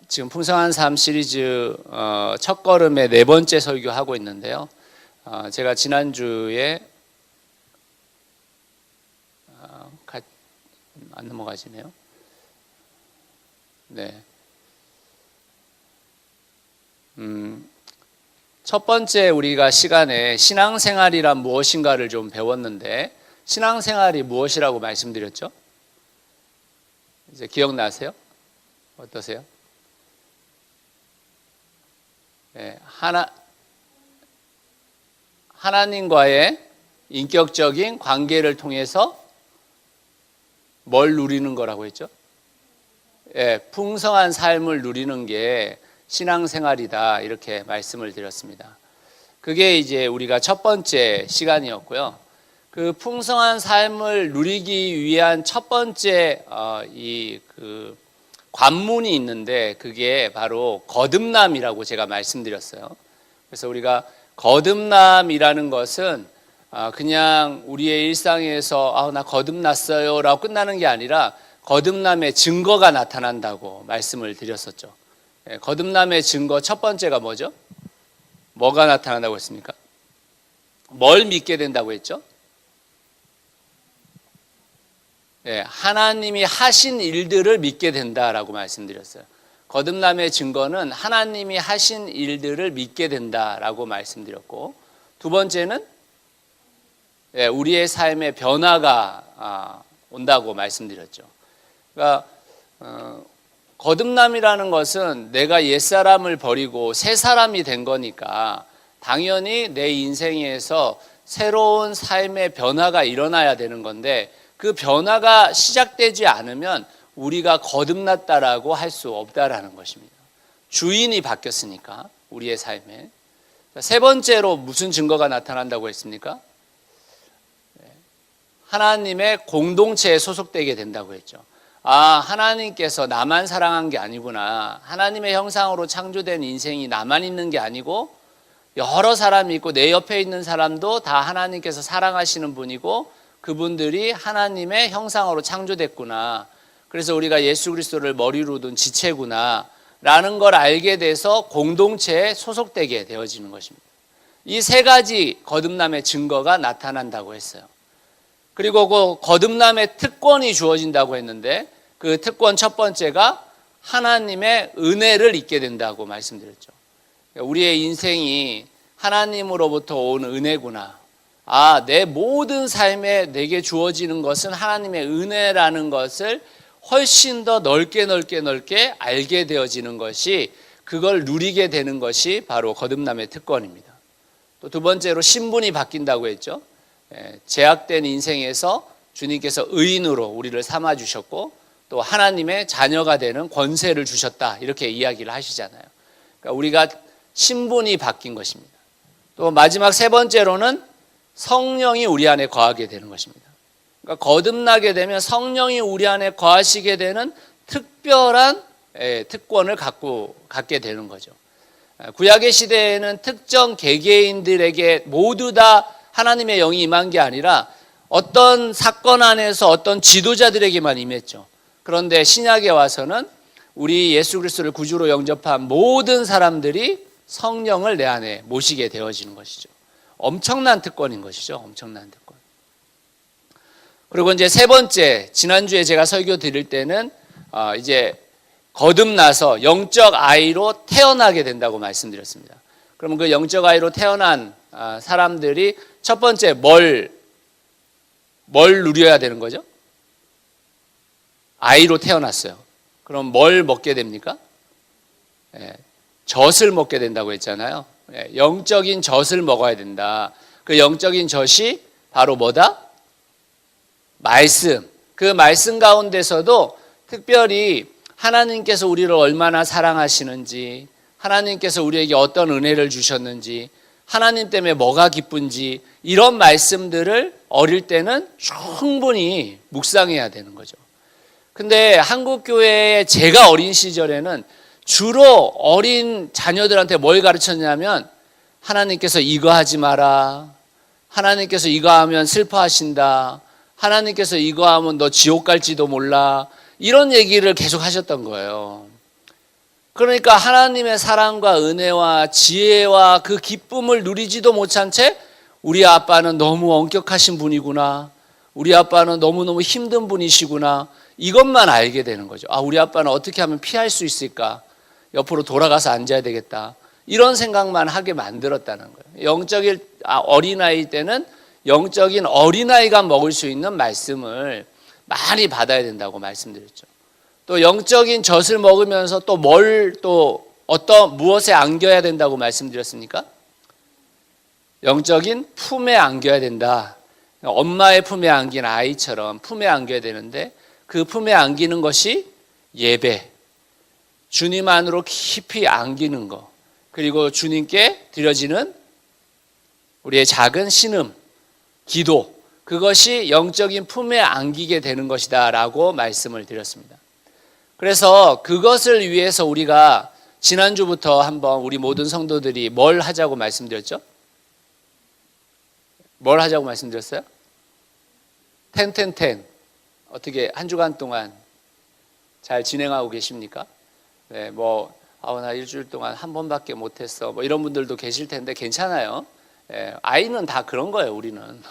지금 풍성한 삶 시리즈 첫걸음의 네 번째 설교하고 있는데요. 제가 지난주에 안 넘어가지네요. 네. 첫 번째 우리가 시간에 신앙생활이란 무엇인가를 좀 배웠는데, 신앙생활이 무엇이라고 말씀드렸죠? 이제 기억나세요? 어떠세요? 네, 하나님과의 인격적인 관계를 통해서 뭘 누리는 거라고 했죠? 네, 풍성한 삶을 누리는 게 신앙생활이다, 이렇게 말씀을 드렸습니다. 그게 이제 우리가 첫 번째 시간이었고요. 그 풍성한 삶을 누리기 위한 첫 번째 관문이 있는데, 그게 바로 거듭남이라고 제가 말씀드렸어요. 그래서 우리가 거듭남이라는 것은 그냥 우리의 일상에서 나 거듭났어요 라고 끝나는 게 아니라 거듭남의 증거가 나타난다고 말씀을 드렸었죠. 거듭남의 증거 첫 번째가 뭐죠? 뭐가 나타난다고 했습니까? 뭘 믿게 된다고 했죠? 하나님이 하신 일들을 믿게 된다라고 말씀드렸어요. 거듭남의 증거는 하나님이 하신 일들을 믿게 된다라고 말씀드렸고, 두 번째는 우리의 삶의 변화가 온다고 말씀드렸죠. 그러니까 거듭남이라는 것은 내가 옛사람을 버리고 새 사람이 된 거니까 당연히 내 인생에서 새로운 삶의 변화가 일어나야 되는 건데, 그 변화가 시작되지 않으면 우리가 거듭났다라고 할 수 없다라는 것입니다. 주인이 바뀌었으니까, 우리의 삶에. 세 번째로 무슨 증거가 나타난다고 했습니까? 하나님의 공동체에 소속되게 된다고 했죠. 하나님께서 나만 사랑한 게 아니구나. 하나님의 형상으로 창조된 인생이 나만 있는 게 아니고 여러 사람이 있고 내 옆에 있는 사람도 다 하나님께서 사랑하시는 분이고 그분들이 하나님의 형상으로 창조됐구나. 그래서 우리가 예수 그리스도를 머리로 둔 지체구나 라는 걸 알게 돼서 공동체에 소속되게 되어지는 것입니다. 이 세 가지 거듭남의 증거가 나타난다고 했어요. 그리고 그 거듭남의 특권이 주어진다고 했는데, 그 특권 첫 번째가 하나님의 은혜를 잊게 된다고 말씀드렸죠. 우리의 인생이 하나님으로부터 온 은혜구나. 내 모든 삶에 내게 주어지는 것은 하나님의 은혜라는 것을 훨씬 더 넓게 알게 되어지는 것이, 그걸 누리게 되는 것이 바로 거듭남의 특권입니다. 또 두 번째로 신분이 바뀐다고 했죠. 제약된 인생에서 주님께서 의인으로 우리를 삼아주셨고 또 하나님의 자녀가 되는 권세를 주셨다, 이렇게 이야기를 하시잖아요. 그러니까 우리가 신분이 바뀐 것입니다. 또 마지막 세 번째로는 성령이 우리 안에 거하게 되는 것입니다. 그러니까 거듭나게 되면 성령이 우리 안에 거하시게 되는 특별한 특권을 갖게 되는 거죠. 구약의 시대에는 특정 개개인들에게 모두 다 하나님의 영이 임한 게 아니라 어떤 사건 안에서 어떤 지도자들에게만 임했죠. 그런데 신약에 와서는 우리 예수 그리스도를 구주로 영접한 모든 사람들이 성령을 내 안에 모시게 되어지는 것이죠. 엄청난 특권인 것이죠. 엄청난 특권. 그리고 이제 세 번째, 지난주에 제가 설교 드릴 때는 이제 거듭나서 영적 아이로 태어나게 된다고 말씀드렸습니다. 그러면 그 영적 아이로 태어난 사람들이 첫 번째 뭘 누려야 되는 거죠? 아이로 태어났어요. 그럼 뭘 먹게 됩니까? 젖을 먹게 된다고 했잖아요. 영적인 젖을 먹어야 된다. 그 영적인 젖이 바로 뭐다? 말씀. 그 말씀 가운데서도 특별히 하나님께서 우리를 얼마나 사랑하시는지, 하나님께서 우리에게 어떤 은혜를 주셨는지, 하나님 때문에 뭐가 기쁜지, 이런 말씀들을 어릴 때는 충분히 묵상해야 되는 거죠. 근데 한국교회에 제가 어린 시절에는 주로 어린 자녀들한테 뭘 가르쳤냐면, 하나님께서 이거 하지 마라, 하나님께서 이거 하면 슬퍼하신다, 하나님께서 이거 하면 너 지옥 갈지도 몰라, 이런 얘기를 계속 하셨던 거예요. 그러니까 하나님의 사랑과 은혜와 지혜와 그 기쁨을 누리지도 못한 채 우리 아빠는 너무 엄격하신 분이구나, 우리 아빠는 너무너무 힘든 분이시구나, 이것만 알게 되는 거죠. 아, 우리 아빠는 어떻게 하면 피할 수 있을까, 옆으로 돌아가서 앉아야 되겠다, 이런 생각만 하게 만들었다는 거예요. 영적인 어린아이 때는 영적인 어린아이가 먹을 수 있는 말씀을 많이 받아야 된다고 말씀드렸죠. 또 영적인 젖을 먹으면서 또 무엇에 안겨야 된다고 말씀드렸습니까? 영적인 품에 안겨야 된다. 엄마의 품에 안긴 아이처럼 품에 안겨야 되는데, 그 품에 안기는 것이 예배, 주님 안으로 깊이 안기는 것, 그리고 주님께 드려지는 우리의 작은 신음, 기도, 그것이 영적인 품에 안기게 되는 것이다 라고 말씀을 드렸습니다. 그래서 그것을 위해서 우리가 지난주부터 한번 우리 모든 성도들이 뭘 하자고 말씀드렸죠? 뭘 하자고 말씀드렸어요? 텐텐텐. 어떻게 한 주간 동안 잘 진행하고 계십니까? 네, 나 일주일 동안 한 번밖에 못했어, 이런 분들도 계실 텐데 괜찮아요. 아이는 다 그런 거예요. 우리는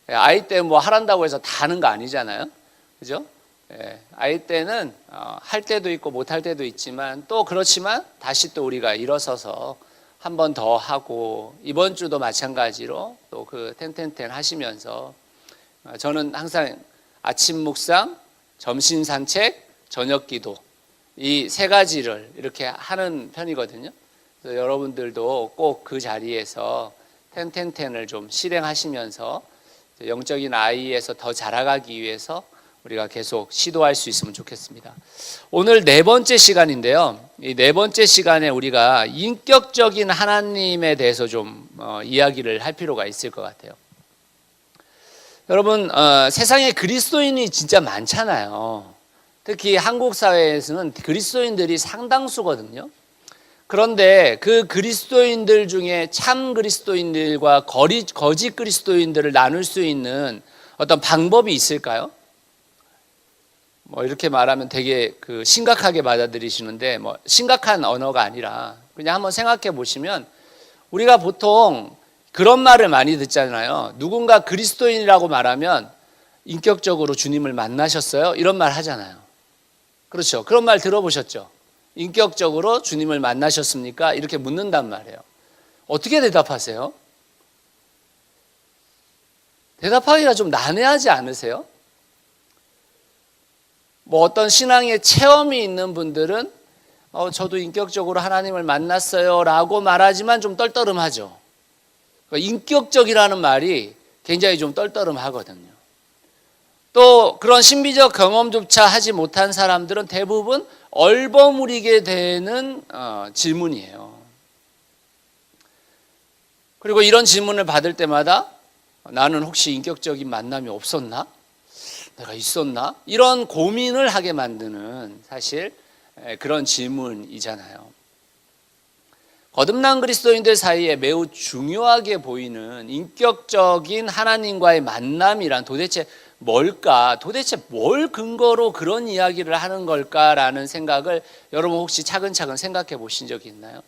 아이 때 하란다고 해서 다 하는 거 아니잖아요, 그죠? 아이 때는 할 때도 있고 못할 때도 있지만, 또 그렇지만 다시 또 우리가 일어서서 한 번 더 하고, 이번 주도 마찬가지로 또 그 텐텐텐 하시면서, 저는 항상 아침 묵상, 점심 산책, 저녁 기도, 이 세 가지를 이렇게 하는 편이거든요. 그래서 여러분들도 꼭 그 자리에서 텐텐텐을 좀 실행하시면서 영적인 아이에서 더 자라가기 위해서 우리가 계속 시도할 수 있으면 좋겠습니다. 오늘 네 번째 시간인데요. 이 네 번째 시간에 우리가 인격적인 하나님에 대해서 좀 이야기를 할 필요가 있을 것 같아요. 여러분, 세상에 그리스도인이 진짜 많잖아요. 특히 한국 사회에서는 그리스도인들이 상당수거든요. 그런데 그 그리스도인들 중에 참 그리스도인들과 거짓 그리스도인들을 나눌 수 있는 어떤 방법이 있을까요? 이렇게 말하면 되게 심각하게 받아들이시는데, 심각한 언어가 아니라 그냥 한번 생각해 보시면, 우리가 보통 그런 말을 많이 듣잖아요. 누군가 그리스도인이라고 말하면 인격적으로 주님을 만나셨어요? 이런 말 하잖아요. 그렇죠? 그런 말 들어보셨죠? 인격적으로 주님을 만나셨습니까? 이렇게 묻는단 말이에요. 어떻게 대답하세요? 대답하기가 좀 난해하지 않으세요? 어떤 신앙의 체험이 있는 분들은 저도 인격적으로 하나님을 만났어요 라고 말하지만 좀 떨떠름하죠. 인격적이라는 말이 굉장히 좀 떨떠름하거든요. 또 그런 신비적 경험조차 하지 못한 사람들은 대부분 얼버무리게 되는 질문이에요. 그리고 이런 질문을 받을 때마다 나는 혹시 인격적인 만남이 없었나? 내가 있었나? 이런 고민을 하게 만드는 사실 그런 질문이잖아요. 거듭난 그리스도인들 사이에 매우 중요하게 보이는 인격적인 하나님과의 만남이란 도대체 뭘까? 도대체 뭘 근거로 그런 이야기를 하는 걸까라는 생각을 여러분 혹시 차근차근 생각해 보신 적이 있나요?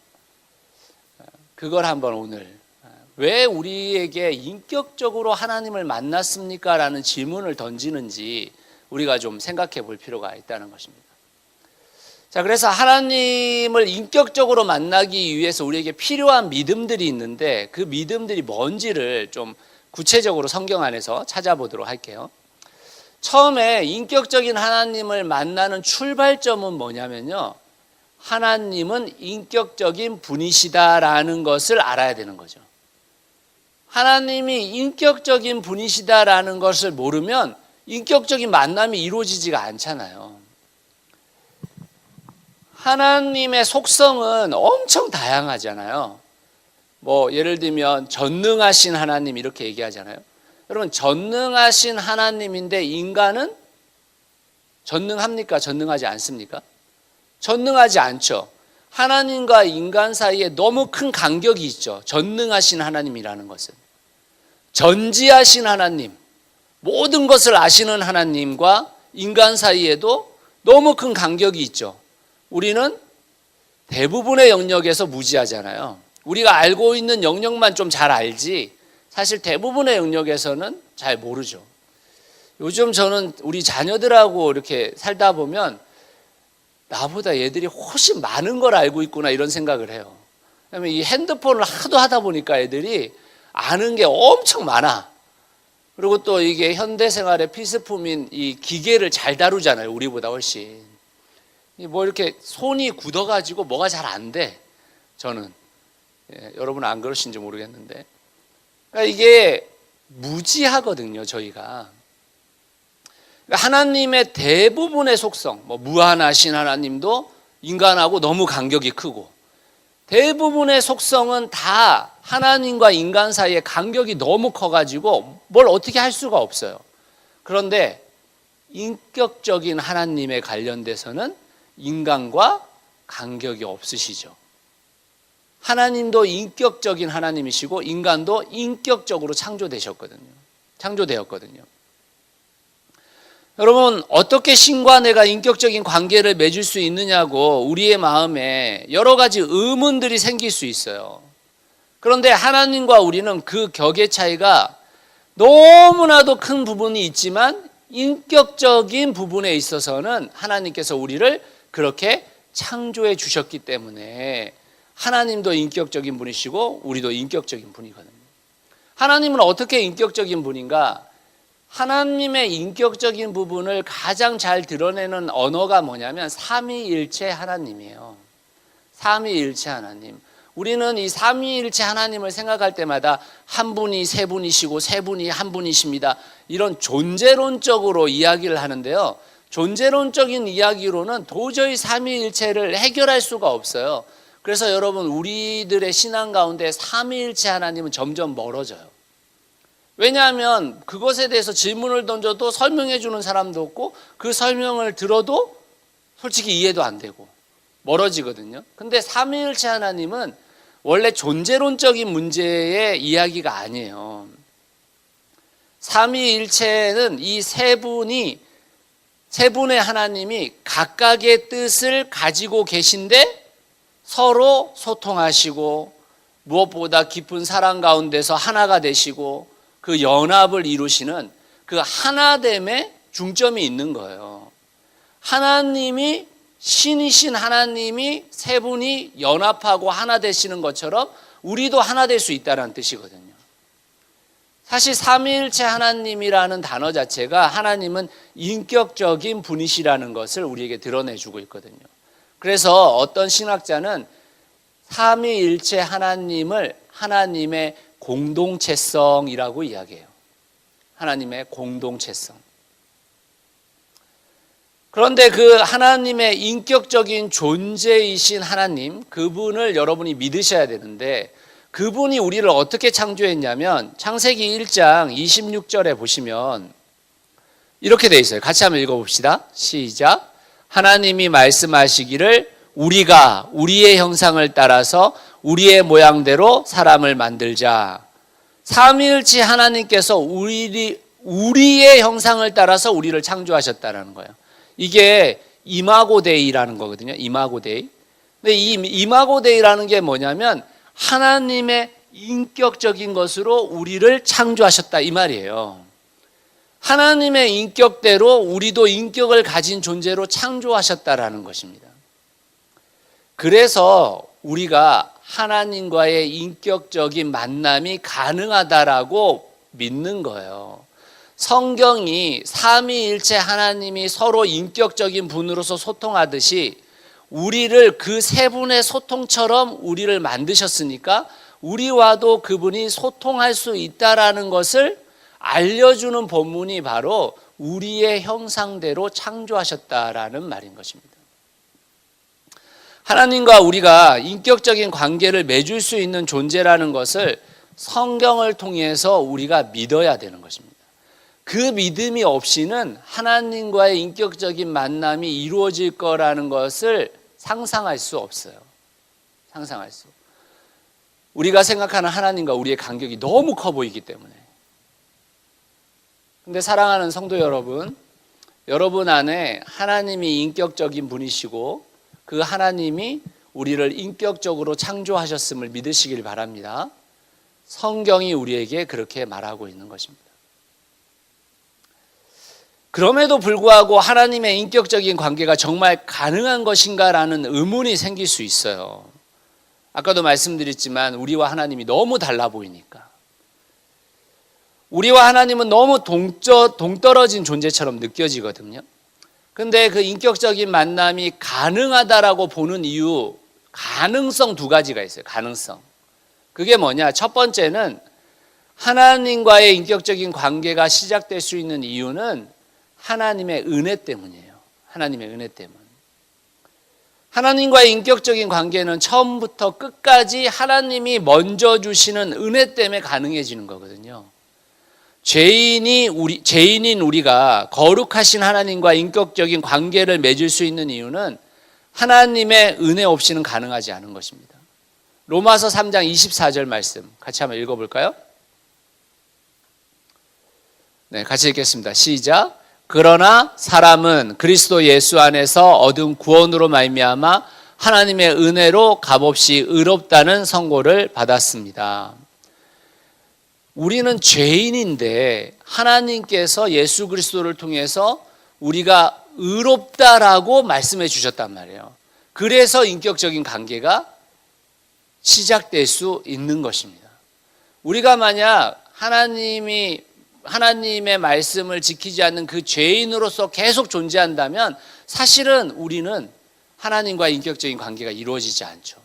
그걸 한번 오늘, 왜 우리에게 인격적으로 하나님을 만났습니까? 라는 질문을 던지는지 우리가 좀 생각해 볼 필요가 있다는 것입니다. 자, 그래서 하나님을 인격적으로 만나기 위해서 우리에게 필요한 믿음들이 있는데, 그 믿음들이 뭔지를 좀 구체적으로 성경 안에서 찾아보도록 할게요. 처음에 인격적인 하나님을 만나는 출발점은 뭐냐면요, 하나님은 인격적인 분이시다라는 것을 알아야 되는 거죠. 하나님이 인격적인 분이시다라는 것을 모르면 인격적인 만남이 이루어지지가 않잖아요. 하나님의 속성은 엄청 다양하잖아요. 예를 들면 전능하신 하나님 이렇게 얘기하잖아요. 여러분, 전능하신 하나님인데 인간은 전능합니까? 전능하지 않습니까? 전능하지 않죠. 하나님과 인간 사이에 너무 큰 간격이 있죠. 전능하신 하나님이라는 것은. 전지하신 하나님, 모든 것을 아시는 하나님과 인간 사이에도 너무 큰 간격이 있죠. 우리는 대부분의 영역에서 무지하잖아요. 우리가 알고 있는 영역만 좀 잘 알지 사실 대부분의 영역에서는 잘 모르죠. 요즘 저는 우리 자녀들하고 이렇게 살다 보면 나보다 얘들이 훨씬 많은 걸 알고 있구나 이런 생각을 해요. 왜냐하면 이 핸드폰을 하도 하다 보니까 애들이 아는 게 엄청 많아. 그리고 또 이게 현대생활의 필수품인 이 기계를 잘 다루잖아요. 우리보다 훨씬. 뭐 이렇게 손이 굳어가지고 뭐가 잘 안 돼. 저는. 여러분은 안 그러신지 모르겠는데. 그러니까 이게 무지하거든요. 저희가. 하나님의 대부분의 속성, 뭐 무한하신 하나님도 인간하고 너무 간격이 크고 대부분의 속성은 다 하나님과 인간 사이의 간격이 너무 커가지고 뭘 어떻게 할 수가 없어요. 그런데 인격적인 하나님에 관련돼서는 인간과 간격이 없으시죠. 하나님도 인격적인 하나님이시고 인간도 인격적으로 창조되었거든요. 여러분, 어떻게 신과 내가 인격적인 관계를 맺을 수 있느냐고 우리의 마음에 여러 가지 의문들이 생길 수 있어요. 그런데 하나님과 우리는 그 격의 차이가 너무나도 큰 부분이 있지만 인격적인 부분에 있어서는 하나님께서 우리를 그렇게 창조해 주셨기 때문에 하나님도 인격적인 분이시고 우리도 인격적인 분이거든요. 하나님은 어떻게 인격적인 분인가? 하나님의 인격적인 부분을 가장 잘 드러내는 언어가 뭐냐면 삼위일체 하나님이에요. 삼위일체 하나님. 우리는 이 삼위일체 하나님을 생각할 때마다 한 분이 세 분이시고 세 분이 한 분이십니다. 이런 존재론적으로 이야기를 하는데요. 존재론적인 이야기로는 도저히 삼위일체를 해결할 수가 없어요. 그래서 여러분 우리들의 신앙 가운데 삼위일체 하나님은 점점 멀어져요. 왜냐하면 그것에 대해서 질문을 던져도 설명해 주는 사람도 없고 그 설명을 들어도 솔직히 이해도 안 되고 멀어지거든요. 근데 삼위일체 하나님은 원래 존재론적인 문제의 이야기가 아니에요. 삼위일체는 이 세 분의 하나님이 각각의 뜻을 가지고 계신데 서로 소통하시고 무엇보다 깊은 사랑 가운데서 하나가 되시고 그 연합을 이루시는 그 하나됨에 중점이 있는 거예요. 하나님이 신이신 하나님이 세 분이 연합하고 하나 되시는 것처럼 우리도 하나 될 수 있다는 뜻이거든요. 사실 삼위일체 하나님이라는 단어 자체가 하나님은 인격적인 분이시라는 것을 우리에게 드러내주고 있거든요. 그래서 어떤 신학자는 삼위일체 하나님을 하나님의 공동체성이라고 이야기해요. 하나님의 공동체성. 그런데 그 하나님의 인격적인 존재이신 하나님, 그분을 여러분이 믿으셔야 되는데 그분이 우리를 어떻게 창조했냐면 창세기 1장 26절에 보시면 이렇게 돼 있어요. 같이 한번 읽어봅시다. 시작. 하나님이 말씀하시기를 우리가 우리의 형상을 따라서 우리의 모양대로 사람을 만들자. 삼위일체 하나님께서 우리의 형상을 따라서 우리를 창조하셨다는 거예요. 이게 이마고 데이라는 거거든요. 이마고 데이. 근데 이 이마고 데이라는 게 뭐냐면 하나님의 인격적인 것으로 우리를 창조하셨다 이 말이에요. 하나님의 인격대로 우리도 인격을 가진 존재로 창조하셨다라는 것입니다. 그래서 우리가 하나님과의 인격적인 만남이 가능하다라고 믿는 거예요. 성경이 삼위일체 하나님이 서로 인격적인 분으로서 소통하듯이 우리를 그 세 분의 소통처럼 우리를 만드셨으니까 우리와도 그분이 소통할 수 있다라는 것을 알려주는 본문이 바로 우리의 형상대로 창조하셨다라는 말인 것입니다. 하나님과 우리가 인격적인 관계를 맺을 수 있는 존재라는 것을 성경을 통해서 우리가 믿어야 되는 것입니다. 그 믿음이 없이는 하나님과의 인격적인 만남이 이루어질 거라는 것을 상상할 수 없어요. 상상할 수. 우리가 생각하는 하나님과 우리의 간격이 너무 커 보이기 때문에. 근데 사랑하는 성도 여러분, 여러분 안에 하나님이 인격적인 분이시고 그 하나님이 우리를 인격적으로 창조하셨음을 믿으시길 바랍니다. 성경이 우리에게 그렇게 말하고 있는 것입니다. 그럼에도 불구하고 하나님의 인격적인 관계가 정말 가능한 것인가라는 의문이 생길 수 있어요. 아까도 말씀드렸지만 우리와 하나님이 너무 달라 보이니까. 우리와 하나님은 너무 동떨어진 존재처럼 느껴지거든요. 근데 그 인격적인 만남이 가능하다라고 보는 이유, 가능성 두 가지가 있어요. 가능성. 그게 뭐냐? 첫 번째는 하나님과의 인격적인 관계가 시작될 수 있는 이유는 하나님의 은혜 때문이에요. 하나님의 은혜 때문. 하나님과의 인격적인 관계는 처음부터 끝까지 하나님이 먼저 주시는 은혜 때문에 가능해지는 거거든요. 죄인인 우리가 거룩하신 하나님과 인격적인 관계를 맺을 수 있는 이유는 하나님의 은혜 없이는 가능하지 않은 것입니다. 로마서 3장 24절 말씀 같이 한번 읽어볼까요? 네, 같이 읽겠습니다. 시작. 그러나 사람은 그리스도 예수 안에서 얻은 구원으로 말미암아 하나님의 은혜로 값없이 의롭다는 선고를 받았습니다. 우리는 죄인인데 하나님께서 예수 그리스도를 통해서 우리가 의롭다라고 말씀해 주셨단 말이에요. 그래서 인격적인 관계가 시작될 수 있는 것입니다. 우리가 만약 하나님의 말씀을 지키지 않는 그 죄인으로서 계속 존재한다면 사실은 우리는 하나님과 인격적인 관계가 이루어지지 않죠.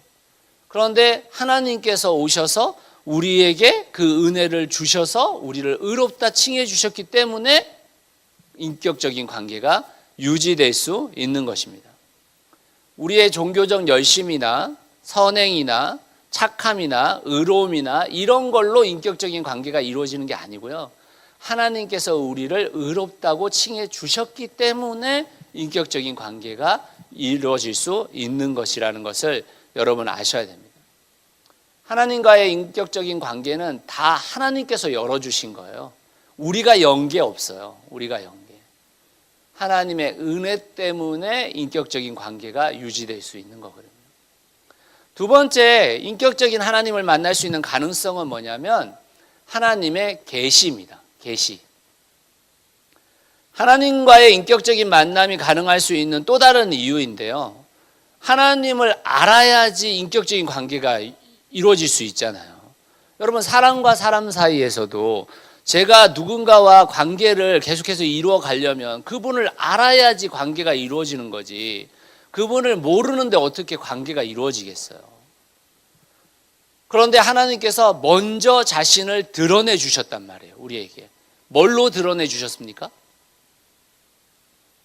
그런데 하나님께서 오셔서 우리에게 그 은혜를 주셔서 우리를 의롭다 칭해 주셨기 때문에 인격적인 관계가 유지될 수 있는 것입니다. 우리의 종교적 열심이나 선행이나 착함이나 의로움이나 이런 걸로 인격적인 관계가 이루어지는 게 아니고요. 하나님께서 우리를 의롭다고 칭해 주셨기 때문에 인격적인 관계가 이루어질 수 있는 것이라는 것을 여러분 아셔야 됩니다. 하나님과의 인격적인 관계는 다 하나님께서 열어주신 거예요. 우리가 연 게 없어요. 우리가 연 게. 하나님의 은혜 때문에 인격적인 관계가 유지될 수 있는 거거든요. 두 번째, 인격적인 하나님을 만날 수 있는 가능성은 뭐냐면 하나님의 계시입니다. 계시. 하나님과의 인격적인 만남이 가능할 수 있는 또 다른 이유인데요. 하나님을 알아야지 인격적인 관계가 이루어질 수 있잖아요. 여러분, 사람과 사람 사이에서도 제가 누군가와 관계를 계속해서 이루어 가려면 그분을 알아야지 관계가 이루어지는 거지, 그분을 모르는데 어떻게 관계가 이루어지겠어요? 그런데 하나님께서 먼저 자신을 드러내 주셨단 말이에요. 우리에게. 뭘로 드러내 주셨습니까?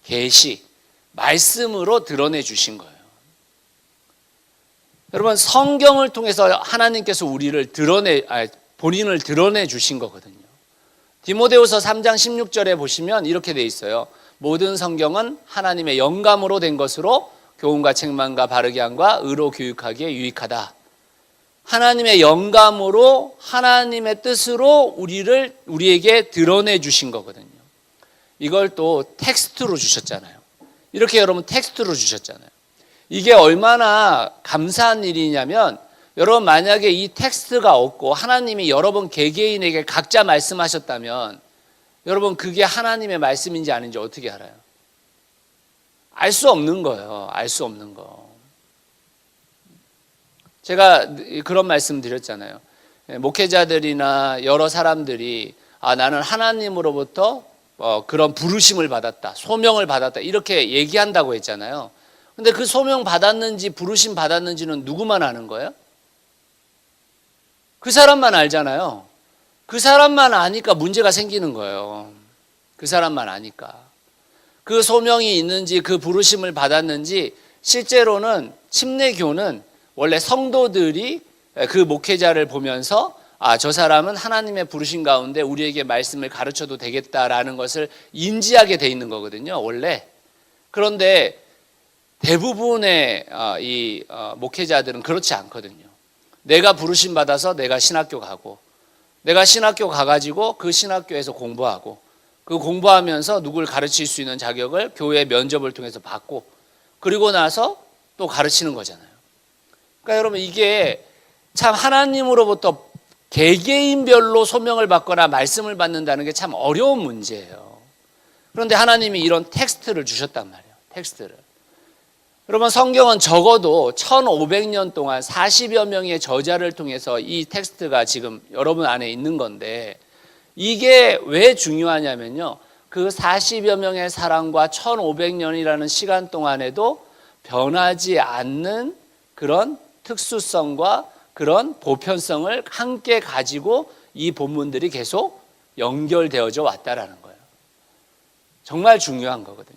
계시, 말씀으로 드러내 주신 거예요. 여러분, 성경을 통해서 하나님께서 본인을 드러내 주신 거거든요. 디모데후서 3장 16절에 보시면 이렇게 돼 있어요. 모든 성경은 하나님의 영감으로 된 것으로 교훈과 책망과 바르게 함과 의로 교육하기에 유익하다. 하나님의 영감으로 하나님의 뜻으로 우리에게 드러내 주신 거거든요. 이걸 또 텍스트로 주셨잖아요. 이렇게 여러분 텍스트로 주셨잖아요. 이게 얼마나 감사한 일이냐면, 여러분 만약에 이 텍스트가 없고 하나님이 여러분 개개인에게 각자 말씀하셨다면 여러분 그게 하나님의 말씀인지 아닌지 어떻게 알아요? 알 수 없는 거예요. 알 수 없는 거. 제가 그런 말씀 드렸잖아요. 목회자들이나 여러 사람들이 나는 하나님으로부터 그런 부르심을 받았다, 소명을 받았다 이렇게 얘기한다고 했잖아요. 근데 그 소명 받았는지 부르심 받았는지는 누구만 아는 거예요? 그 사람만 알잖아요. 그 사람만 아니까 문제가 생기는 거예요. 그 사람만 아니까. 그 소명이 있는지 그 부르심을 받았는지, 실제로는 침례교는 원래 성도들이 그 목회자를 보면서 저 사람은 하나님의 부르심 가운데 우리에게 말씀을 가르쳐도 되겠다라는 것을 인지하게 돼 있는 거거든요, 원래. 그런데 대부분의 목회자들은 그렇지 않거든요. 내가 부르심 받아서 내가 신학교 가고, 내가 신학교 가가지고 그 신학교에서 공부하고, 그 공부하면서 누구를 가르칠 수 있는 자격을 교회 면접을 통해서 받고, 그리고 나서 또 가르치는 거잖아요. 그러니까 여러분 이게 참 하나님으로부터 개개인별로 소명을 받거나 말씀을 받는다는 게 참 어려운 문제예요. 그런데 하나님이 이런 텍스트를 주셨단 말이에요. 텍스트를. 여러분 성경은 적어도 1500년 동안 40여 명의 저자를 통해서 이 텍스트가 지금 여러분 안에 있는 건데 이게 왜 중요하냐면요. 그 40여 명의 사람과 1500년이라는 시간 동안에도 변하지 않는 그런 특수성과 그런 보편성을 함께 가지고 이 본문들이 계속 연결되어져 왔다라는 거예요. 정말 중요한 거거든요.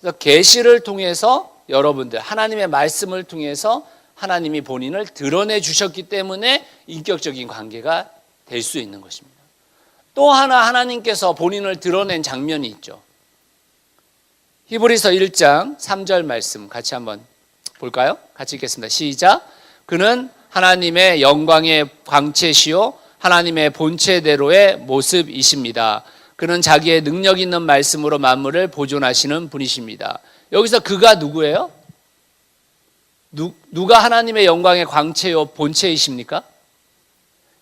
그래서 계시를 통해서 여러분들 하나님의 말씀을 통해서 하나님이 본인을 드러내 주셨기 때문에 인격적인 관계가 될 수 있는 것입니다. 또 하나 하나님께서 본인을 드러낸 장면이 있죠. 히브리서 1장 3절 말씀 같이 한번 볼까요? 같이 읽겠습니다. 시작. 그는 하나님의 영광의 광채시요 하나님의 본체대로의 모습이십니다. 그는 자기의 능력 있는 말씀으로 만물을 보존하시는 분이십니다. 여기서 그가 누구예요? 누가 하나님의 영광의 광채요 본체이십니까?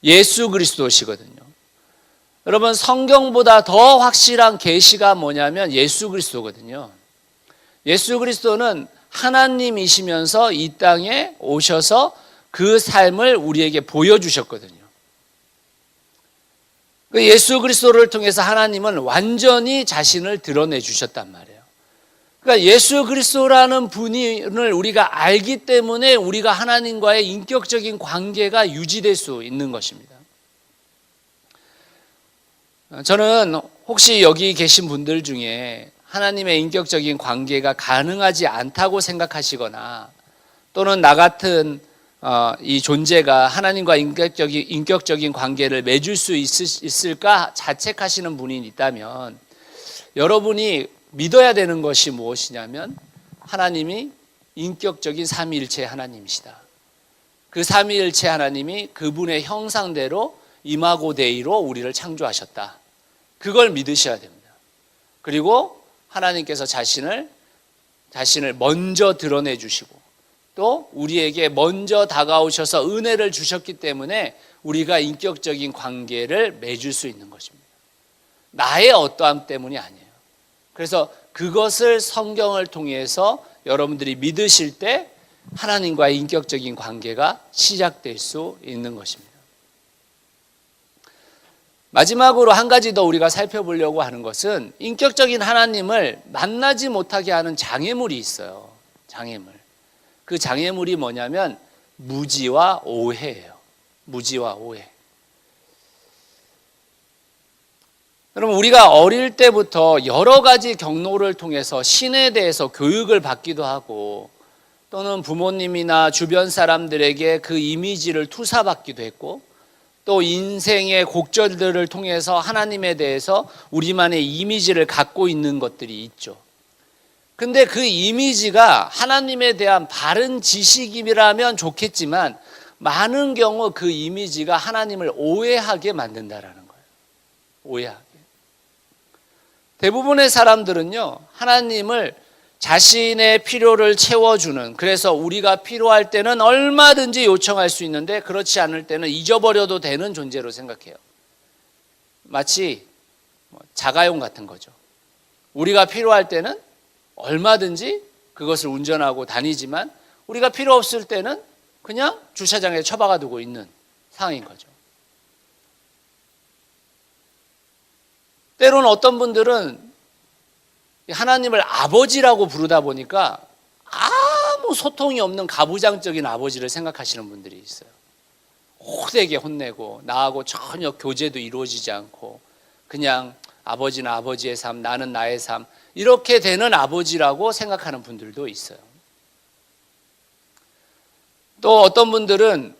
예수 그리스도시거든요. 여러분 성경보다 더 확실한 계시가 뭐냐면 예수 그리스도거든요. 예수 그리스도는 하나님이시면서 이 땅에 오셔서 그 삶을 우리에게 보여주셨거든요. 예수 그리스도를 통해서 하나님은 완전히 자신을 드러내 주셨단 말이에요. 그러니까 예수 그리스도라는 분을 우리가 알기 때문에 우리가 하나님과의 인격적인 관계가 유지될 수 있는 것입니다. 저는 혹시 여기 계신 분들 중에 하나님의 인격적인 관계가 가능하지 않다고 생각하시거나 또는 나 같은 이 존재가 하나님과 인격적인 관계를 맺을 수 있을까 자책하시는 분이 있다면 여러분이 믿어야 되는 것이 무엇이냐면 하나님이 인격적인 삼위일체 하나님이시다. 그 삼위일체 하나님이 그분의 형상대로 이마고 데이로 우리를 창조하셨다. 그걸 믿으셔야 됩니다. 그리고 하나님께서 자신을 먼저 드러내 주시고 또 우리에게 먼저 다가오셔서 은혜를 주셨기 때문에 우리가 인격적인 관계를 맺을 수 있는 것입니다. 나의 어떠함 때문이 아니에요. 그래서 그것을 성경을 통해서 여러분들이 믿으실 때 하나님과의 인격적인 관계가 시작될 수 있는 것입니다. 마지막으로 한 가지 더 우리가 살펴보려고 하는 것은 인격적인 하나님을 만나지 못하게 하는 장애물이 있어요. 장애물. 그 장애물이 뭐냐면 무지와 오해예요. 무지와 오해. 여러분 우리가 어릴 때부터 여러 가지 경로를 통해서 신에 대해서 교육을 받기도 하고 또는 부모님이나 주변 사람들에게 그 이미지를 투사받기도 했고 또 인생의 곡절들을 통해서 하나님에 대해서 우리만의 이미지를 갖고 있는 것들이 있죠. 근데 그 이미지가 하나님에 대한 바른 지식이라면 좋겠지만 많은 경우 그 이미지가 하나님을 오해하게 만든다라는 거예요. 오해하게. 대부분의 사람들은요, 하나님을 자신의 필요를 채워주는, 그래서 우리가 필요할 때는 얼마든지 요청할 수 있는데 그렇지 않을 때는 잊어버려도 되는 존재로 생각해요. 마치 자가용 같은 거죠. 우리가 필요할 때는 얼마든지 그것을 운전하고 다니지만 우리가 필요 없을 때는 그냥 주차장에 처박아 두고 있는 상황인 거죠. 때로는 어떤 분들은 하나님을 아버지라고 부르다 보니까 아무 소통이 없는 가부장적인 아버지를 생각하시는 분들이 있어요. 호되게 혼내고 나하고 전혀 교제도 이루어지지 않고 그냥 아버지는 아버지의 삶, 나는 나의 삶, 이렇게 되는 아버지라고 생각하는 분들도 있어요. 또 어떤 분들은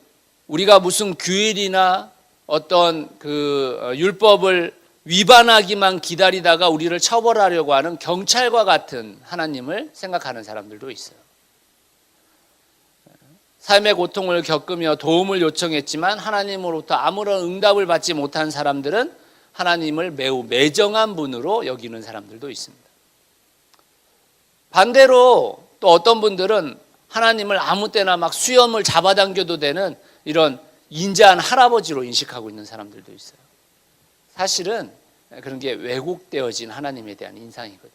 우리가 무슨 규율이나 어떤 그 율법을 위반하기만 기다리다가 우리를 처벌하려고 하는 경찰과 같은 하나님을 생각하는 사람들도 있어요. 삶의 고통을 겪으며 도움을 요청했지만 하나님으로부터 아무런 응답을 받지 못한 사람들은 하나님을 매우 매정한 분으로 여기는 사람들도 있습니다. 반대로 또 어떤 분들은 하나님을 아무 때나 막 수염을 잡아당겨도 되는 이런 인자한 할아버지로 인식하고 있는 사람들도 있어요. 사실은 그런 게 왜곡되어진 하나님에 대한 인상이거든요.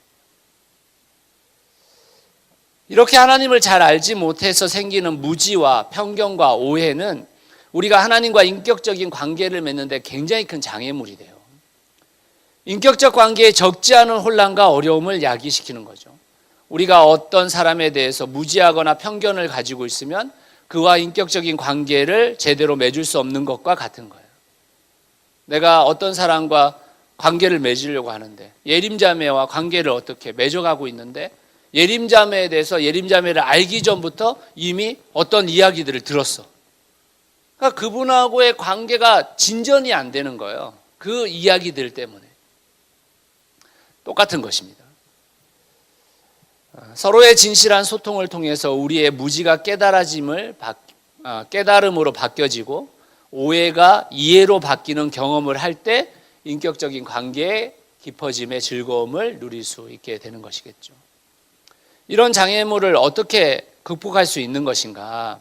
이렇게 하나님을 잘 알지 못해서 생기는 무지와 편견과 오해는 우리가 하나님과 인격적인 관계를 맺는데 굉장히 큰 장애물이 돼요. 인격적 관계에 적지 않은 혼란과 어려움을 야기시키는 거죠. 우리가 어떤 사람에 대해서 무지하거나 편견을 가지고 있으면 그와 인격적인 관계를 제대로 맺을 수 없는 것과 같은 거예요. 내가 어떤 사람과 관계를 맺으려고 하는데 예림자매와 관계를 어떻게 맺어가고 있는데 예림자매에 대해서 예림자매를 알기 전부터 이미 어떤 이야기들을 들었어. 그러니까 그분하고의 관계가 진전이 안 되는 거예요. 그 이야기들 때문에. 똑같은 것입니다. 서로의 진실한 소통을 통해서 우리의 무지가 깨달음으로 바뀌어지고 오해가 이해로 바뀌는 경험을 할 때 인격적인 관계의 깊어짐의 즐거움을 누릴 수 있게 되는 것이겠죠. 이런 장애물을 어떻게 극복할 수 있는 것인가?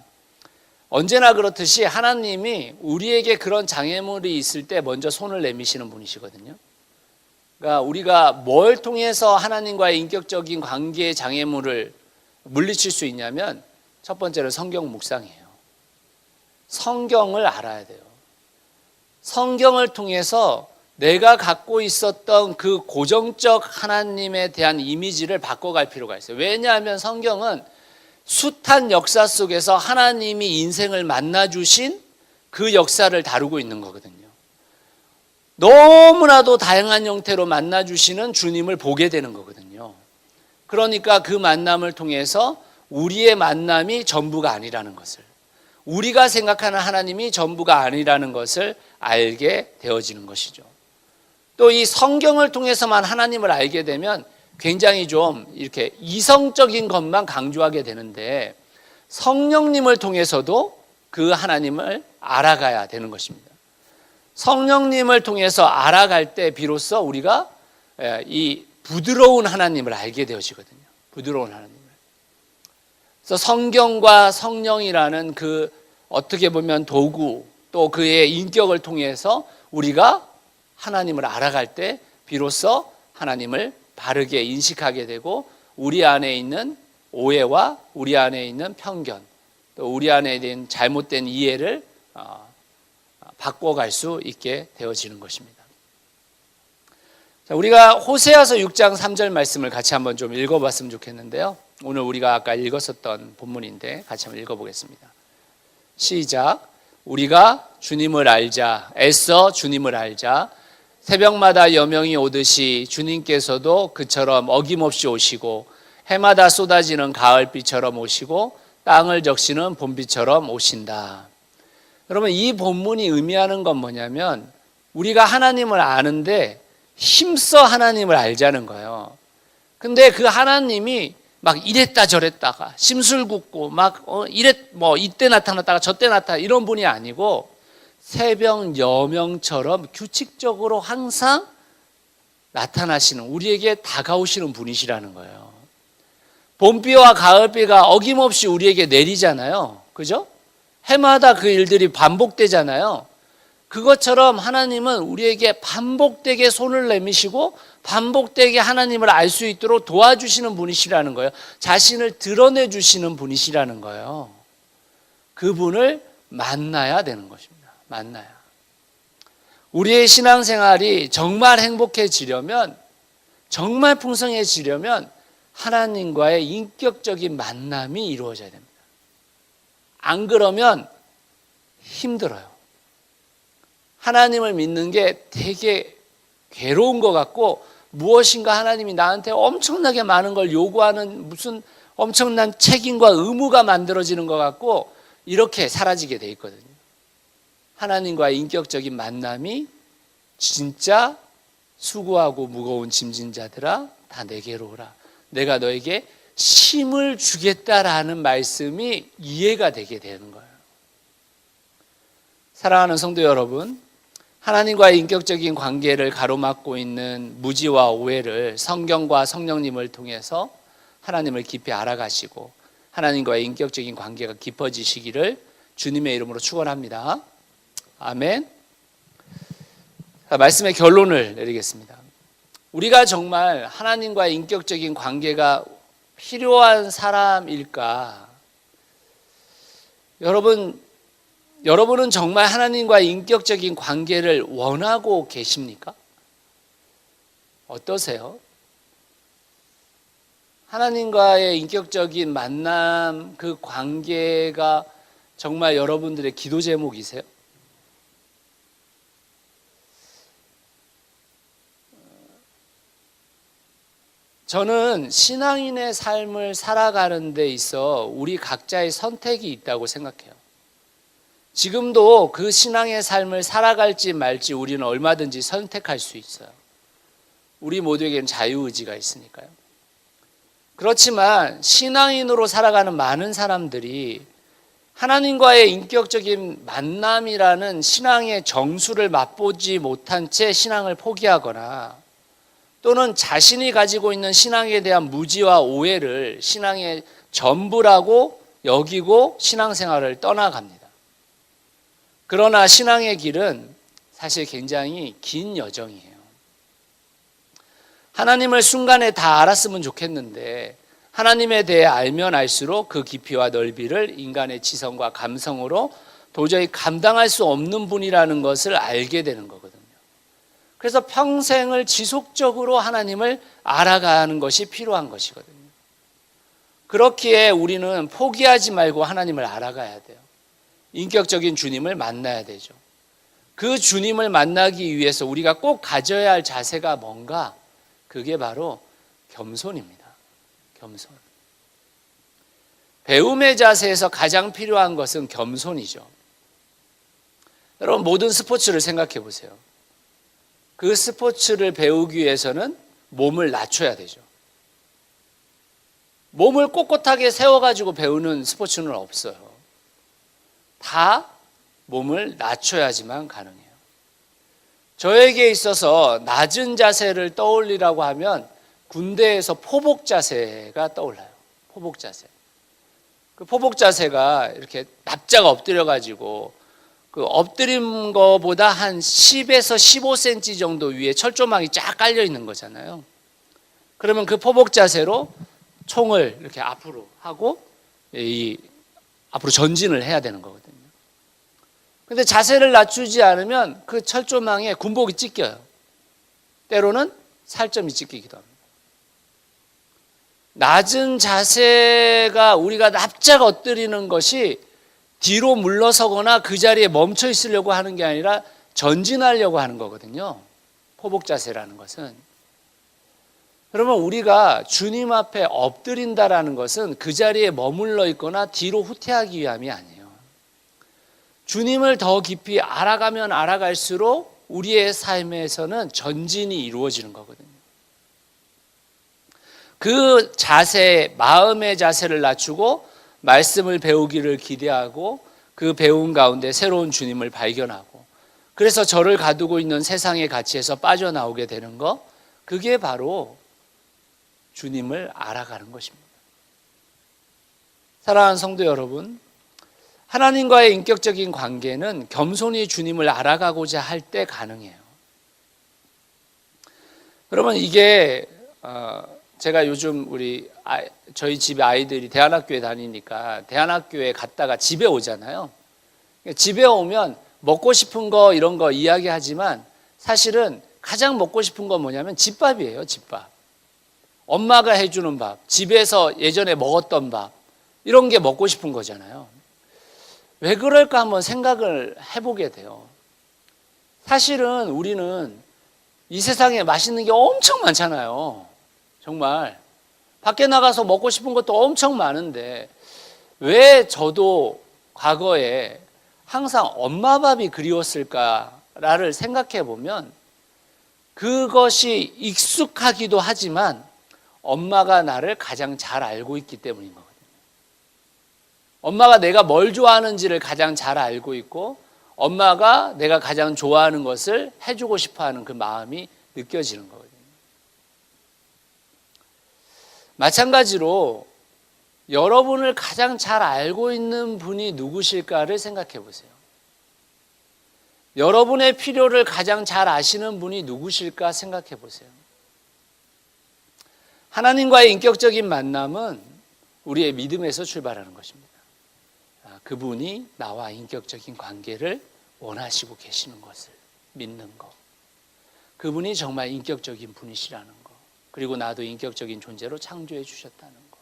언제나 그렇듯이 하나님이 우리에게 그런 장애물이 있을 때 먼저 손을 내미시는 분이시거든요. 그러니까 우리가 뭘 통해서 하나님과의 인격적인 관계의 장애물을 물리칠 수 있냐면 첫 번째는 성경 묵상이에요. 성경을 알아야 돼요. 성경을 통해서 내가 갖고 있었던 그 고정적 하나님에 대한 이미지를 바꿔갈 필요가 있어요. 왜냐하면 성경은 숱한 역사 속에서 하나님이 인생을 만나주신 그 역사를 다루고 있는 거거든요. 너무나도 다양한 형태로 만나주시는 주님을 보게 되는 거거든요. 그러니까 그 만남을 통해서 우리의 만남이 전부가 아니라는 것을, 우리가 생각하는 하나님이 전부가 아니라는 것을 알게 되어지는 것이죠. 또 이 성경을 통해서만 하나님을 알게 되면 굉장히 좀 이렇게 이성적인 것만 강조하게 되는데 성령님을 통해서도 그 하나님을 알아가야 되는 것입니다. 성령님을 통해서 알아갈 때 비로소 우리가 이 부드러운 하나님을 알게 되어지거든요. 부드러운 하나님을. 그래서 성경과 성령이라는 그 어떻게 보면 도구 또 그의 인격을 통해서 우리가 하나님을 알아갈 때 비로소 하나님을 바르게 인식하게 되고 우리 안에 있는 오해와 우리 안에 있는 편견 또 우리 안에 있는 잘못된 이해를 바꿔갈 수 있게 되어지는 것입니다. 자, 우리가 호세아서 6장 3절 말씀을 같이 한번 좀 읽어봤으면 좋겠는데요. 오늘 우리가 아까 읽었었던 본문인데 같이 한번 읽어보겠습니다. 시작. 우리가 주님을 알자. 애써 주님을 알자. 새벽마다 여명이 오듯이 주님께서도 그처럼 어김없이 오시고 해마다 쏟아지는 가을비처럼 오시고 땅을 적시는 봄비처럼 오신다. 여러분 이 본문이 의미하는 건 뭐냐면 우리가 하나님을 아는데 힘써 하나님을 알자는 거예요. 근데 그 하나님이 막 이랬다 저랬다가 심술궂고 막 이때 나타났다가 저때 나타나 이런 분이 아니고 새벽 여명처럼 규칙적으로 항상 나타나시는 우리에게 다가오시는 분이시라는 거예요. 봄비와 가을비가 어김없이 우리에게 내리잖아요. 그죠? 해마다 그 일들이 반복되잖아요. 그것처럼 하나님은 우리에게 반복되게 손을 내미시고 반복되게 하나님을 알 수 있도록 도와주시는 분이시라는 거예요. 자신을 드러내 주시는 분이시라는 거예요. 그분을 만나야 되는 것입니다. 만나야. 우리의 신앙생활이 정말 행복해지려면 정말 풍성해지려면 하나님과의 인격적인 만남이 이루어져야 됩니다. 안 그러면 힘들어요. 하나님을 믿는 게 되게 괴로운 것 같고 무엇인가 하나님이 나한테 엄청나게 많은 걸 요구하는 무슨 엄청난 책임과 의무가 만들어지는 것 같고 이렇게 사라지게 돼 있거든요. 하나님과의 인격적인 만남이 진짜 수고하고 무거운 짐진 자들아 다 내게로 오라. 내가 너에게 쉼을 주겠다라는 말씀이 이해가 되게 되는 거예요. 사랑하는 성도 여러분, 하나님과의 인격적인 관계를 가로막고 있는 무지와 오해를 성경과 성령님을 통해서 하나님을 깊이 알아가시고 하나님과의 인격적인 관계가 깊어지시기를 주님의 이름으로 축원합니다. 아멘. 말씀의 결론을 내리겠습니다. 우리가 정말 하나님과의 인격적인 관계가 필요한 사람일까? 여러분은 정말 하나님과의 인격적인 관계를 원하고 계십니까? 어떠세요? 하나님과의 인격적인 만남, 그 관계가 정말 여러분들의 기도 제목이세요? 저는 신앙인의 삶을 살아가는 데 있어 우리 각자의 선택이 있다고 생각해요. 지금도 그 신앙의 삶을 살아갈지 말지 우리는 얼마든지 선택할 수 있어요. 우리 모두에게는 자유의지가 있으니까요. 그렇지만 신앙인으로 살아가는 많은 사람들이 하나님과의 인격적인 만남이라는 신앙의 정수를 맛보지 못한 채 신앙을 포기하거나 또는 자신이 가지고 있는 신앙에 대한 무지와 오해를 신앙의 전부라고 여기고 신앙생활을 떠나갑니다. 그러나 신앙의 길은 사실 굉장히 긴 여정이에요. 하나님을 순간에 다 알았으면 좋겠는데 하나님에 대해 알면 알수록 그 깊이와 넓이를 인간의 지성과 감성으로 도저히 감당할 수 없는 분이라는 것을 알게 되는 거거든요. 그래서 평생을 지속적으로 하나님을 알아가는 것이 필요한 것이거든요. 그렇기에 우리는 포기하지 말고 하나님을 알아가야 돼요. 인격적인 주님을 만나야 되죠. 그 주님을 만나기 위해서 우리가 꼭 가져야 할 자세가 뭔가? 그게 바로 겸손입니다. 겸손. 배움의 자세에서 가장 필요한 것은 겸손이죠. 여러분, 모든 스포츠를 생각해 보세요. 그 스포츠를 배우기 위해서는 몸을 낮춰야 되죠. 몸을 꼿꼿하게 세워가지고 배우는 스포츠는 없어요. 다 몸을 낮춰야지만 가능해요. 저에게 있어서 낮은 자세를 떠올리라고 하면 군대에서 포복 자세가 떠올라요. 포복 자세. 그 포복 자세가 이렇게 납작 엎드려가지고 그 엎드린 거보다 한 10에서 15cm 정도 위에 철조망이 쫙 깔려 있는 거잖아요. 그러면 그 포복 자세로 총을 이렇게 앞으로 하고 앞으로 전진을 해야 되는 거거든요. 근데 자세를 낮추지 않으면 그 철조망에 군복이 찢겨요. 때로는 살점이 찢기기도 합니다. 낮은 자세가 우리가 납작 엎드리는 것이 뒤로 물러서거나 그 자리에 멈춰 있으려고 하는 게 아니라 전진하려고 하는 거거든요. 포복 자세라는 것은. 그러면 우리가 주님 앞에 엎드린다라는 것은 그 자리에 머물러 있거나 뒤로 후퇴하기 위함이 아니에요. 주님을 더 깊이 알아가면 알아갈수록 우리의 삶에서는 전진이 이루어지는 거거든요. 그 자세, 마음의 자세를 낮추고 말씀을 배우기를 기대하고 그 배움 가운데 새로운 주님을 발견하고 그래서 저를 가두고 있는 세상의 가치에서 빠져나오게 되는 것, 그게 바로 주님을 알아가는 것입니다. 사랑하는 성도 여러분, 하나님과의 인격적인 관계는 겸손히 주님을 알아가고자 할 때 가능해요. 그러면 이게 제가 요즘 저희 집에 아이들이 대안학교에 다니니까 대안학교에 갔다가 집에 오잖아요. 집에 오면 먹고 싶은 거 이런 거 이야기하지만 사실은 가장 먹고 싶은 건 뭐냐면 집밥이에요. 집밥. 엄마가 해주는 밥, 집에서 예전에 먹었던 밥, 이런 게 먹고 싶은 거잖아요. 왜 그럴까 한번 생각을 해보게 돼요. 사실은 우리는 이 세상에 맛있는 게 엄청 많잖아요. 정말 밖에 나가서 먹고 싶은 것도 엄청 많은데 왜 저도 과거에 항상 엄마 밥이 그리웠을까를 생각해 보면 그것이 익숙하기도 하지만 엄마가 나를 가장 잘 알고 있기 때문인 거거든요. 엄마가 내가 뭘 좋아하는지를 가장 잘 알고 있고 엄마가 내가 가장 좋아하는 것을 해주고 싶어하는 그 마음이 느껴지는 거거든요. 마찬가지로 여러분을 가장 잘 알고 있는 분이 누구실까를 생각해 보세요. 여러분의 필요를 가장 잘 아시는 분이 누구실까 생각해 보세요. 하나님과의 인격적인 만남은 우리의 믿음에서 출발하는 것입니다. 그분이 나와 인격적인 관계를 원하시고 계시는 것을 믿는 것. 그분이 정말 인격적인 분이시라는 것. 그리고 나도 인격적인 존재로 창조해 주셨다는 것.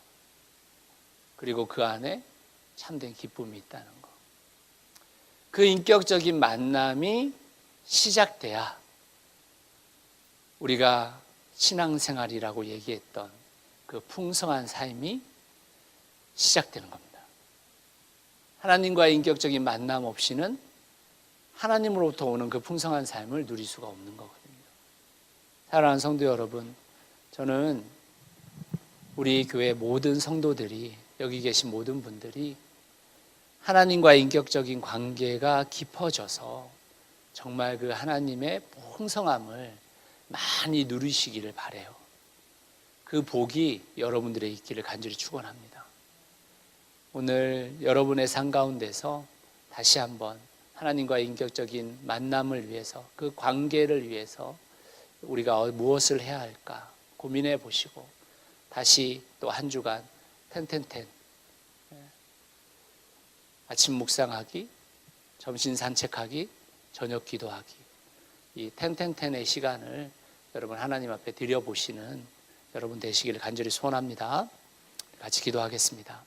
그리고 그 안에 참된 기쁨이 있다는 것. 그 인격적인 만남이 시작돼야 우리가 신앙생활이라고 얘기했던 그 풍성한 삶이 시작되는 겁니다. 하나님과의 인격적인 만남 없이는 하나님으로부터 오는 그 풍성한 삶을 누릴 수가 없는 거거든요. 사랑하는 성도 여러분, 저는 우리 교회 모든 성도들이, 여기 계신 모든 분들이 하나님과의 인격적인 관계가 깊어져서 정말 그 하나님의 풍성함을 많이 누리시기를 바라요. 그 복이 여러분들의 있기를 간절히 축원합니다. 오늘 여러분의 삶 가운데서 다시 한번 하나님과의 인격적인 만남을 위해서, 그 관계를 위해서 우리가 무엇을 해야 할까 고민해 보시고 다시 또 한 주간 텐텐텐 아침 묵상하기, 점심 산책하기, 저녁 기도하기, 이 텐텐텐의 시간을 여러분 하나님 앞에 드려보시는 여러분 되시기를 간절히 소원합니다. 같이 기도하겠습니다.